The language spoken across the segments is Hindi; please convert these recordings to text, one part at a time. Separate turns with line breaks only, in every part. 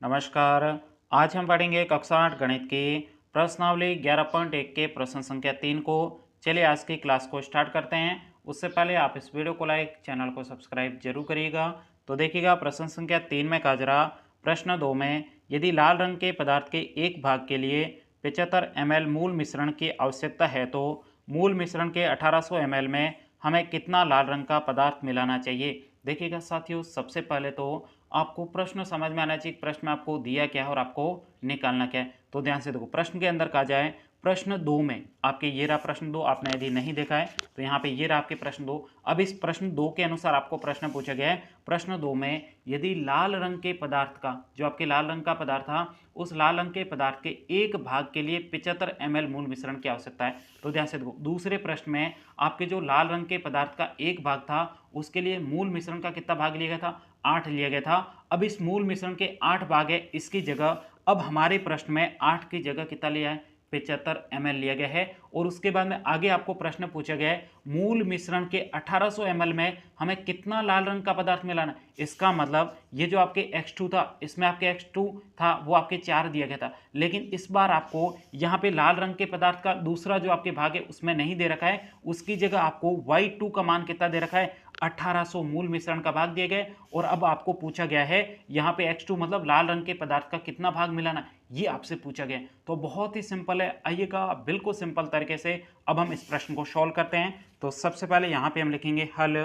नमस्कार। आज हम पढ़ेंगे कक्षा 8 गणित की प्रश्नावली 11.1 के प्रश्न संख्या 3 को। चलिए आज की क्लास को स्टार्ट करते हैं। उससे पहले आप इस वीडियो को लाइक, चैनल को सब्सक्राइब जरूर करिएगा। तो देखिएगा प्रश्न संख्या 3 में कहा जा रहा प्रश्न 2 में यदि लाल रंग के पदार्थ के एक भाग के लिए 75 ml मूल मिश्रण की आवश्यकता है तो मूल मिश्रण के 1800 ml में हमें कितना लाल रंग का पदार्थ मिलाना चाहिए। देखिएगा साथियों, सबसे पहले तो आपको प्रश्न समझ में आना चाहिए, प्रश्न में आपको दिया क्या है और आपको निकालना क्या है। तो ध्यान से देखो, प्रश्न के अंदर कहा जाए प्रश्न 2 में आपके ये रहा प्रश्न 2। आपने यदि नहीं देखा है तो यहाँ पे ये रहा आपके प्रश्न 2। अब इस प्रश्न 2 के अनुसार आपको प्रश्न पूछा गया है। प्रश्न 2 में यदि लाल रंग के पदार्थ का, जो आपके लाल रंग का पदार्थ था, उस लाल रंग के पदार्थ के एक भाग के लिए 75 ml मूल मिश्रण की आवश्यकता है। तो ध्यान से देखो, दूसरे प्रश्न में आपके जो लाल रंग के पदार्थ का एक भाग था उसके लिए मूल मिश्रण का कितना भाग लिया गया था? 8 लिया गया था। अब इस मूल मिश्रण के 8 भाग है, इसकी जगह अब हमारे प्रश्न में 8 की जगह कितना लिया है? 75 ml लिया गया है। और उसके बाद में आगे आपको प्रश्न पूछा गया है मूल मिश्रण के 1800 ml में हमें कितना लाल रंग का पदार्थ मिलाना। इसका मतलब ये जो आपके x2 था, इसमें आपके x2 था वो आपके 4 दिया गया था, लेकिन इस बार आपको यहाँ पे लाल रंग के पदार्थ का दूसरा जो आपके भाग है उसमें नहीं दे रखा है, उसकी जगह आपको y2 का मान कितना दे रखा है? 1800 मूल मिश्रण का भाग दिए गए। और अब आपको पूछा गया है यहाँ पे x2 मतलब लाल रंग के पदार्थ का कितना भाग मिलाना, ये आपसे पूछा गया। तो बहुत ही सिंपल है, आइएगा बिल्कुल सिंपल तरीके से अब हम इस प्रश्न को सॉल्व करते हैं। तो सबसे पहले यहाँ पे हम लिखेंगे हल।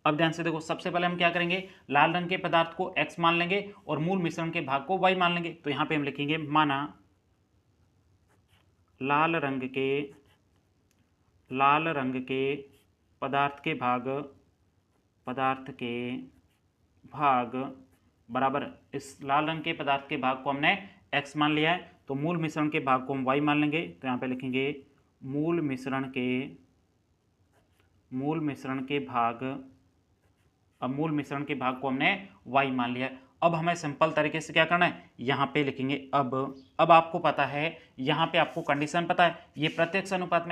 अब ध्यान से देखो, सबसे पहले हम क्या करेंगे, लाल रंग के पदार्थ को x मान लेंगे और मूल मिश्रण के भाग को y मान लेंगे। तो यहाँ पे हम लिखेंगे माना लाल रंग के पदार्थ के भाग बराबर, इस लाल रंग के पदार्थ के भाग को हमने x मान लिया है, तो मूल मिश्रण के भाग को हम y मान लेंगे। तो यहाँ पे लिखेंगे मूल मिश्रण के भाग, अब मूल मिश्रण के भाग को हमने y मान लिया है। अब हमें सिंपल तरीके से क्या करना है, यहाँ पे लिखेंगे अब आपको पता है, यहाँ पे आपको कंडीशन पता है, ये प्रत्यक्ष अनुपात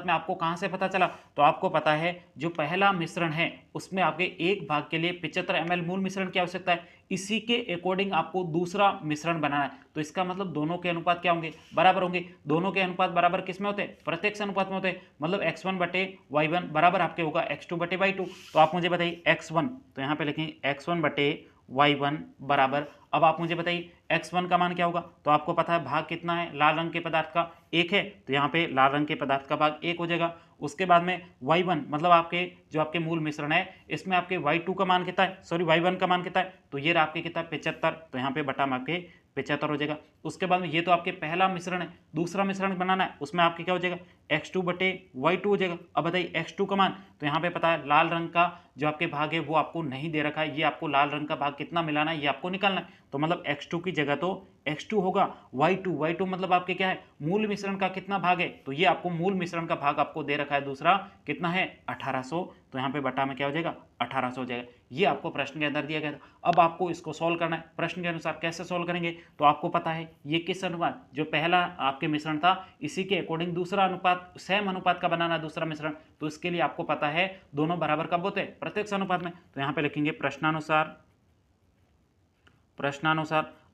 में आपको कहाँ से पता चला? तो आपको पता है जो पहला मिश्रण है उसमें आपके एक भाग के लिए 75 ml मूल मिश्रण की आवश्यकता है, इसी के अकॉर्डिंग आपको दूसरा मिश्रण बनाना है। तो इसका मतलब दोनों के अनुपात क्या होंगे? बराबर होंगे। दोनों के अनुपात बराबर किस में होते हैं? प्रत्यक्ष अनुपात में होते हैं। मतलब x1 बटे y1 बराबर आपके होगा x2 बटे y2। तो आप मुझे बताइए x1, तो यहाँ पे लिखेंगे x1 बटे y1 बराबर, अब आप मुझे बताइए x1 का मान क्या होगा? तो आपको पता है भाग कितना है लाल रंग के पदार्थ का? 1 है, तो यहाँ पे लाल रंग के पदार्थ का भाग 1 हो जाएगा। उसके बाद में y1 मतलब आपके जो आपके मूल मिश्रण है इसमें आपके y2 का मान कितना है, सॉरी y1 का मान कितना है? तो ये रहा आपके कितना? 75। तो यहाँ पे बटा में आपके 75 हो जाएगा। उसके बाद में ये तो आपके पहला मिश्रण है, दूसरा मिश्रण बनाना है, उसमें आपके क्या हो जाएगा? x2 बटे y2 हो जाएगा। अब बताइए x2 का मान, तो यहाँ पे पता है लाल रंग का जो आपके भाग है वो आपको नहीं दे रखा है, ये आपको लाल रंग का भाग कितना मिलाना है ये आपको निकालना है। तो मतलब x2 की जगह तो x2 होगा, y2 मतलब आपके क्या है? मूल मिश्रण का कितना भाग है? तो ये आपको मूल मिश्रण का भाग आपको दे रखा है, दूसरा कितना है? 1800। तो यहाँ पे बटा में क्या हो जाएगा? 1800 हो जाएगा। ये आपको प्रश्न के अंदर दिया गया था। अब आपको इसको सॉल्व करना है प्रश्न के अनुसार। कैसे सॉल्व करेंगे? तो आपको पता है ये किस अनुपात, जो पहला आपके मिश्रण था इसी के अकॉर्डिंग दूसरा अनुपात, सेम अनुपात का बनाना है दूसरा मिश्रण। तो इसके लिए आपको पता है दोनों बराबर कब होते हैं? प्रत्यक्ष अनुपात में। तो यहाँ पे लिखेंगे प्रश्नानुसार।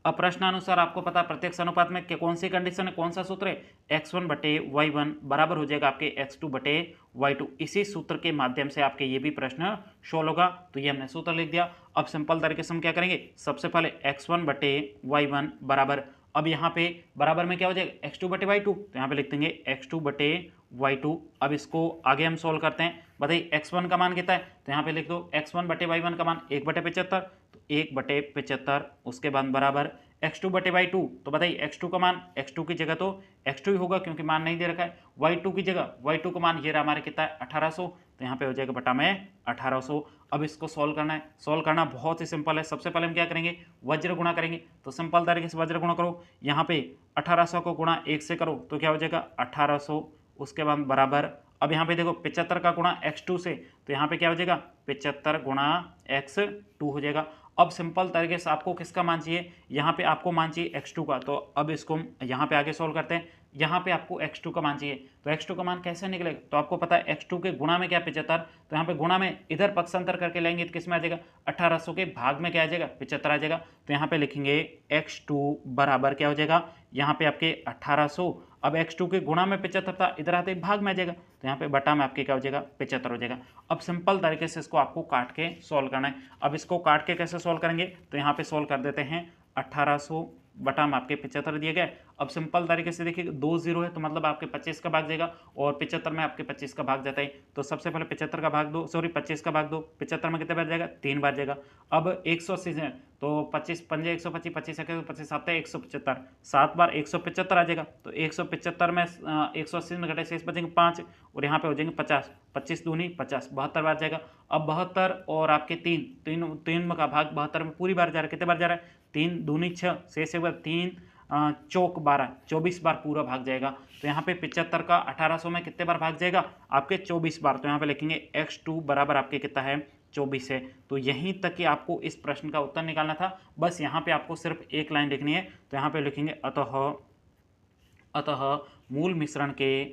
अब प्रश्नानुसार आपको पता है प्रत्यक्ष अनुपात में कौन सी कंडीशन है, कौन सा सूत्र है? x1 बटे y1 बराबर हो जाएगा आपके x2 बटे y2। इसी सूत्र के माध्यम से आपके ये भी प्रश्न सोल्व होगा। तो ये हमने सूत्र लिख दिया। अब सिंपल तरीके से हम क्या करेंगे, सबसे पहले x1 बटे y1 बराबर, अब यहाँ पे बराबर में क्या हो जाएगा? x2 बटे y2। तो यहाँ पे लिख देंगे x2 बटे y2। अब इसको आगे हम सोल्व करते हैं। बताइए x1 का मान कितना है? तो यहाँ पे लिख दो x1 बटे y1 का मान 1 बटे 75। तो 1 बटे 75, उसके बाद बराबर x2 बटे y2। तो बताइए x2 का मान, x2 की जगह तो x2 ही होगा क्योंकि मान नहीं दे रखा है। y2 की जगह y2 का मान ये रहा हमारे कितना है? 1800। तो यहाँ पे हो जाएगा बटा में 1800। अब इसको सॉल्व करना है। सॉल्व करना बहुत ही सिंपल है। सबसे पहले हम क्या करेंगे, वज्र गुणा करेंगे। तो सिंपल तरीके से वज्र गुणा करो। यहाँ पे 1800 को गुणा 1 से करो तो क्या हो जाएगा? 1800। उसके बाद बराबर, अब यहाँ पे देखो 75 का गुणा x2 से, तो यहाँ पे क्या हो जाएगा? 75 गुणा x2 हो जाएगा। अब सिंपल तरीके से आपको किसका मान चाहिए? यहाँ पे आपको मान चाहिए x2 का। तो अब इसको हम यहाँ पे आगे सॉल्व करते हैं। यहाँ पे आपको x2 का मान चाहिए, तो x2 का मान कैसे निकलेगा, तो आपको पता है x2 के गुणा में क्या 75, तो यहाँ पे गुणा में इधर पक्षांतर करके लेंगे तो किस में आ जाएगा 1800 के भाग में क्या आ जाएगा 75 आ जाएगा। तो यहाँ पे लिखेंगे x2 बराबर क्या हो जाएगा यहाँ पे आपके 1800, अब x2 के गुणा में 75 था, इधर आते भाग में आ जाएगा, तो यहाँ पे बटा में आपके क्या हो जाएगा 75 हो जाएगा। अब सिंपल तरीके से इसको आपको काट के सॉल्व करना है। अब इसको काट के कैसे सॉल्व करेंगे, तो यहाँ पे सॉल्व कर देते हैं 1800 बटा में आपके 75 दिए गए। अब सिंपल तरीके से देखिए 2 0 है तो मतलब आपके 25 का भाग जाएगा और 75 में आपके 25 का भाग जाता है, तो सबसे पहले 75 का भाग दो, सॉरी 25 का भाग दो, 75 में कितने बार जाएगा 3 बार जाएगा। अब 180 है तो 25 पंजे 125, 25 है 25 7 है 175, 7 बार 175 आ जाएगा, तो 175 में 180 में घटे शेष बचेंगे 5 और यहाँ पे हो जाएंगे 50, 25 दूनी 50, 72 बार जाएगा। अब 72 और आपके 3 का भाग 72 में पूरी बार जा रहा है, कितने बार जा रहा है 3 दूनी 6, शेष एक बार 3 चौक 12, 24 बार पूरा भाग जाएगा। तो यहाँ पे 75 का 1800 में कितने बार भाग जाएगा आपके 24 बार, तो यहाँ पे लिखेंगे x2 बराबर आपके कितना है 24 है। तो यहीं तक कि आपको इस प्रश्न का उत्तर निकालना था, बस यहाँ पे आपको सिर्फ एक लाइन लिखनी है, तो यहाँ पे लिखेंगे अतः मूल मिश्रण के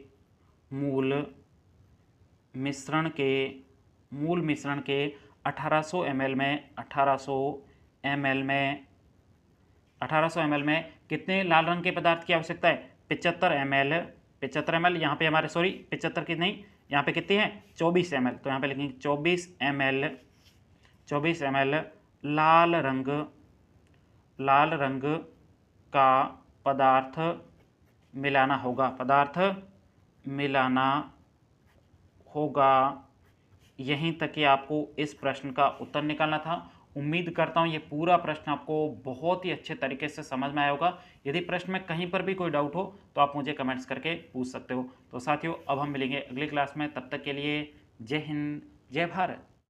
1800 ml में कितने लाल रंग के पदार्थ की आवश्यकता है 75 ml, यहाँ पे हमारे सॉरी 75 की नहीं, यहाँ पे कितनी है 24 ml, तो यहाँ पे लिखेंगे 24 ml लाल रंग का पदार्थ मिलाना होगा। यहीं तक कि आपको इस प्रश्न का उत्तर निकालना था। उम्मीद करता हूँ ये पूरा प्रश्न आपको बहुत ही अच्छे तरीके से समझ में आया होगा। यदि प्रश्न में कहीं पर भी कोई डाउट हो तो आप मुझे कमेंट्स करके पूछ सकते हो। तो साथियों अब हम मिलेंगे अगली क्लास में, तब तक के लिए जय हिंद जय भारत।